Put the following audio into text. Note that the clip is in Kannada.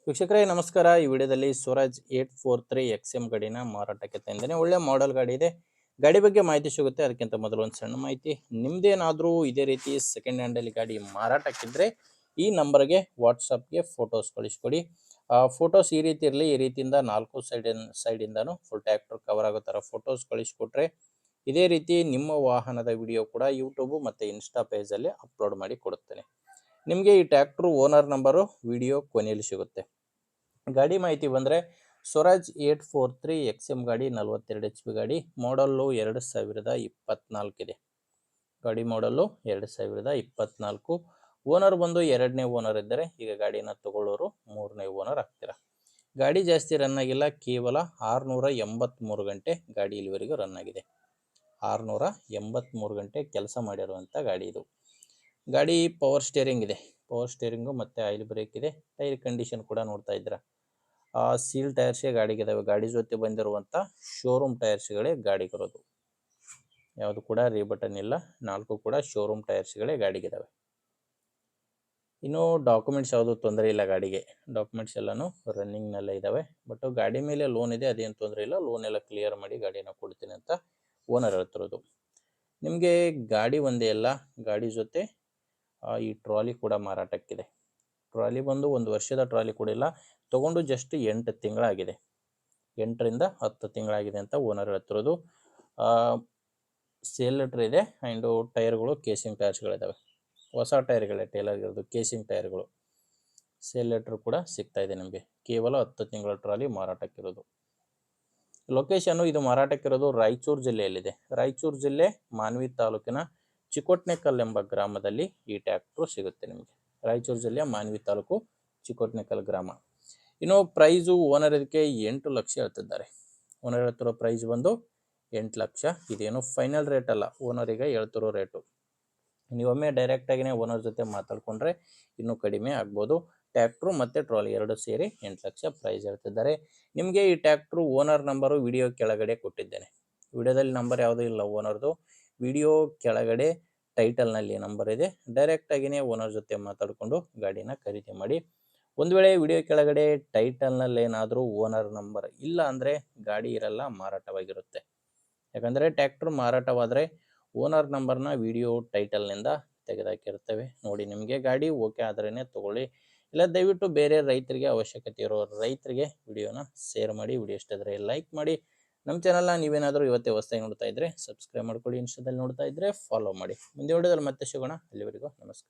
ವೀಕ್ಷಕರೇ ನಮಸ್ಕಾರ. ಈ ವಿಡಿಯೋದಲ್ಲಿ ಸ್ವರಾಜ್ 843 XM ಗಾಡಿನ ಮಾರಾಟಕ್ಕೆ ತಂದಿದ್ದೇನೆ. ಒಳ್ಳೆ ಮಾಡೆಲ್ ಗಾಡಿ ಇದೆ. ಗಾಡಿ ಬಗ್ಗೆ ಮಾಹಿತಿ ಸಿಗುತ್ತೆ. ಅದಕ್ಕಿಂತ ಮೊದಲು ಒಂದು ಸಣ್ಣ ಮಾಹಿತಿ, ನಿಮ್ದೇನಾದರೂ ಇದೇ ರೀತಿ ಸೆಕೆಂಡ್ ಹ್ಯಾಂಡಲ್ಲಿ ಗಾಡಿ ಮಾರಾಟಕ್ಕಿದ್ರೆ ಈ ನಂಬರ್ಗೆ ವಾಟ್ಸಪ್ಗೆ ಫೋಟೋಸ್ ಕಳಿಸ್ಕೊಡಿ. ಫೋಟೋಸ್ ಈ ರೀತಿ ಇರಲಿ. ಈ ರೀತಿಯಿಂದ 4 ಸೈಡಿಂದನೂ ಫುಲ್ ಟ್ರ್ಯಾಕ್ಟರ್ ಕವರ್ ಆಗೋ ಥರ ಫೋಟೋಸ್ ಕಳಿಸ್ಕೊಟ್ರೆ ಇದೇ ರೀತಿ ನಿಮ್ಮ ವಾಹನದ ವಿಡಿಯೋ ಕೂಡ ಯೂಟ್ಯೂಬ್ ಮತ್ತು ಇನ್ಸ್ಟಾ ಪೇಜಲ್ಲಿ ಅಪ್ಲೋಡ್ ಮಾಡಿ ಕೊಡುತ್ತೇನೆ. ನಿಮಗೆ ಈ ಟ್ರ್ಯಾಕ್ಟರ್ ಓನರ್ ನಂಬರು ವಿಡಿಯೋ ಕೊನೆಯಲ್ಲಿ ಸಿಗುತ್ತೆ. ಗಾಡಿ ಮಾಹಿತಿ ಬಂದರೆ ಸ್ವರಾಜ್ 843 XM ಗಾಡಿ 42 HP ಗಾಡಿ, ಮಾಡಲ್ಲು 2024 ಇದೆ. ಗಾಡಿ ಮಾಡಲ್ಲು 2024. ಓನರ್ ಬಂದು ಎರಡನೇ ಓನರ್ ಇದ್ದರೆ, ಈಗ ಗಾಡಿನ ತಗೊಳ್ಳೋರು ಮೂರನೇ ಓನರ್ ಆಗ್ತೀರಾ. ಗಾಡಿ ಜಾಸ್ತಿ ರನ್ ಆಗಿಲ್ಲ, ಕೇವಲ 683 ಗಂಟೆ ಗಾಡಿ ಇಲ್ಲಿವರೆಗೂ ರನ್ ಆಗಿದೆ. 683 ಗಂಟೆ ಕೆಲಸ ಮಾಡಿರುವಂಥ ಗಾಡಿ ಇದು. ಗಾಡಿ ಪವರ್ ಸ್ಟೇರಿಂಗ್ ಇದೆ. ಪವರ್ ಸ್ಟೇರಿಂಗು ಮತ್ತು ಆಯಿಲ್ ಬ್ರೇಕ್ ಇದೆ. ಟೈರ್ ಕಂಡೀಷನ್ ಕೂಡ ನೋಡ್ತಾ ಇದ್ದೀರಾ. ಸೀಲ್ ಟೈರ್ಸೇ ಗಾಡಿಗಿದಾವೆ. ಗಾಡಿ ಜೊತೆ ಬಂದಿರುವಂಥ ಶೋರೂಮ್ ಟೈರ್ಸ್ಗಳೇ ಗಾಡಿಗಿರೋದು. ಯಾವುದು ಕೂಡ ರೀಬಟನ್ ಇಲ್ಲ. 4 ಕೂಡ ಶೋರೂಮ್ ಟೈರ್ಸ್ಗಳೇ ಗಾಡಿಗಿದಾವೆ. ಇನ್ನು ಡಾಕ್ಯುಮೆಂಟ್ಸ್ ಯಾವುದು ತೊಂದರೆ ಇಲ್ಲ ಗಾಡಿಗೆ. ಡಾಕ್ಯುಮೆಂಟ್ಸ್ ಎಲ್ಲನೂ ರನ್ನಿಂಗ್ನಲ್ಲೇ ಇದ್ದಾವೆ. ಬಟ್ ಗಾಡಿ ಮೇಲೆ ಲೋನ್ ಇದೆ, ಅದೇನು ತೊಂದರೆ ಇಲ್ಲ. ಲೋನ್ ಎಲ್ಲ ಕ್ಲಿಯರ್ ಮಾಡಿ ಗಾಡಿನ ಕೊಡ್ತೀನಿ ಅಂತ ಓನರ್ ಹೇಳ್ತಿರೋದು. ನಿಮಗೆ ಗಾಡಿ ಒಂದೇ ಅಲ್ಲ, ಗಾಡಿ ಜೊತೆ ಈ ಟ್ರಾಲಿ ಕೂಡ ಮಾರಾಟಕ್ಕಿದೆ. ಟ್ರಾಲಿ ಬಂದು 1 ವರ್ಷದ ಟ್ರಾಲಿ ಕೂಡ ಇಲ್ಲ. ತೊಗೊಂಡು ಜಸ್ಟ್ 8 ತಿಂಗಳಾಗಿದೆ. 8ರಿಂದ 10 ತಿಂಗಳಾಗಿದೆ ಅಂತ ಓನರ್ ಹೇಳ್ತಿರೋದು. ಸೇಲ್ ಲೆಟ್ರ್ ಇದೆ. ಆ್ಯಂಡು ಟೈರ್ಗಳು ಕೇಸಿಂಗ್ ಟೈರ್ಸ್ಗಳಿದ್ದಾವೆ. ಹೊಸ ಟೈರ್ಗಳೇ, ಟೇಲರ್ಗಿರೋದು ಕೇಸಿಂಗ್ ಟೈರ್ಗಳು. ಸೇಲ್ ಲೆಟ್ರ್ ಕೂಡ ಸಿಗ್ತಾ ಇದೆ ನಿಮಗೆ. ಕೇವಲ 10 ತಿಂಗಳ ಟ್ರಾಲಿ ಮಾರಾಟಕ್ಕಿರೋದು. ಲೊಕೇಶನ್ನು ಇದು ಮಾರಾಟಕ್ಕಿರೋದು ರಾಯಚೂರು ಜಿಲ್ಲೆಯಲ್ಲಿದೆ. ರಾಯಚೂರು ಜಿಲ್ಲೆ ಮಾನ್ವಿ ತಾಲೂಕಿನ ಚಿಕೋಟ್ನೆಕಲ್ ಎಂಬ ಗ್ರಾಮದಲ್ಲಿ ಈ ಟ್ರ್ಯಾಕ್ಟ್ರು ಸಿಗುತ್ತೆ ನಿಮಗೆ. ರಾಯಚೂರು ಜಿಲ್ಲೆಯ ಮಾನ್ವಿ ತಾಲೂಕು ಚಿಕೋಟ್ನೆಕಲ್ ಗ್ರಾಮ. ಇನ್ನು ಪ್ರೈಸು ಓನರ್ ಇದಕ್ಕೆ 8 ಲಕ್ಷ ಹೇಳ್ತಿದ್ದಾರೆ. ಓನರ್ ಹೇಳ್ತಿರೋ ಪ್ರೈಸ್ ಬಂದು 8 ಲಕ್ಷ. ಇದೇನು ಫೈನಲ್ ರೇಟ್ ಅಲ್ಲ, ಓನರಿಗೆ ಹೇಳ್ತಿರೋ ರೇಟು. ನೀವೊಮ್ಮೆ ಡೈರೆಕ್ಟಾಗಿಯೇ ಓನರ್ ಜೊತೆ ಮಾತಾಡಿಕೊಂಡ್ರೆ ಇನ್ನೂ ಕಡಿಮೆ ಆಗ್ಬೋದು. ಟ್ರ್ಯಾಕ್ಟ್ರು ಮತ್ತು ಟ್ರಾಲಿ 2 ಸೇರಿ 8 ಲಕ್ಷ ಪ್ರೈಸ್ ಹೇಳ್ತಿದ್ದಾರೆ. ನಿಮಗೆ ಈ ಟ್ರ್ಯಾಕ್ಟ್ರು ಓನರ್ ನಂಬರು ವಿಡಿಯೋ ಕೆಳಗಡೆ ಕೊಟ್ಟಿದ್ದೇನೆ. ವಿಡಿಯೋದಲ್ಲಿ ನಂಬರ್ ಯಾವುದೂ ಇಲ್ಲ ಓನರ್ದು. ವಿಡಿಯೋ ಕೆಳಗಡೆ ಟೈಟಲ್ನಲ್ಲಿ ನಂಬರ್ ಇದೆ. ಡೈರೆಕ್ಟಾಗಿಯೇ ಓನರ್ ಜೊತೆ ಮಾತಾಡಿಕೊಂಡು ಗಾಡಿನ ಖರೀದಿ ಮಾಡಿ. ಒಂದು ವೇಳೆ ವಿಡಿಯೋ ಕೆಳಗಡೆ ಟೈಟಲ್ನಲ್ಲಿ ಏನಾದರೂ ಓನರ್ ನಂಬರ್ ಇಲ್ಲ ಅಂದರೆ ಗಾಡಿ ಇರಲ್ಲ, ಮಾರಾಟವಾಗಿರುತ್ತೆ. ಯಾಕಂದರೆ ಟ್ರ್ಯಾಕ್ಟ್ರ್ ಮಾರಾಟವಾದರೆ ಓನರ್ ನಂಬರ್ನ ವಿಡಿಯೋ ಟೈಟಲ್ನಿಂದ ತೆಗೆದಾಕಿರ್ತೇವೆ. ನೋಡಿ, ನಿಮಗೆ ಗಾಡಿ ಓಕೆ ಆದ್ರೇ ತೊಗೊಳ್ಳಿ. ಇಲ್ಲ ದಯವಿಟ್ಟು ಬೇರೆ ರೈತರಿಗೆ, ಅವಶ್ಯಕತೆ ಇರೋ ರೈತರಿಗೆ ವಿಡಿಯೋನ ಶೇರ್ ಮಾಡಿ. ವಿಡಿಯೋ ಇಷ್ಟ ಆದರೆ ಲೈಕ್ ಮಾಡಿ. ನಮ್ಮ ಚಾನಲ್ನ ನೀವೇನಾದರೂ ಇವತ್ತೇ ಹೊಸದಾಗಿ ನೋಡ್ತಾ ಇದ್ದರೆ ಸಬ್ಸ್ಕ್ರೈಬ್ ಮಾಡ್ಕೊಳ್ಳಿ. ಇನ್ಸ್ಟಾದಲ್ಲಿ ನೋಡ್ತಾ ಇದ್ದರೆ ಫಾಲೋ ಮಾಡಿ. ಮುಂದೆ ವಿಡಿಯೋದಲ್ಲಿ ಮತ್ತೆ ಸಿಗೋಣ. ಅಲ್ಲಿವರೆಗೂ ನಮಸ್ಕಾರ.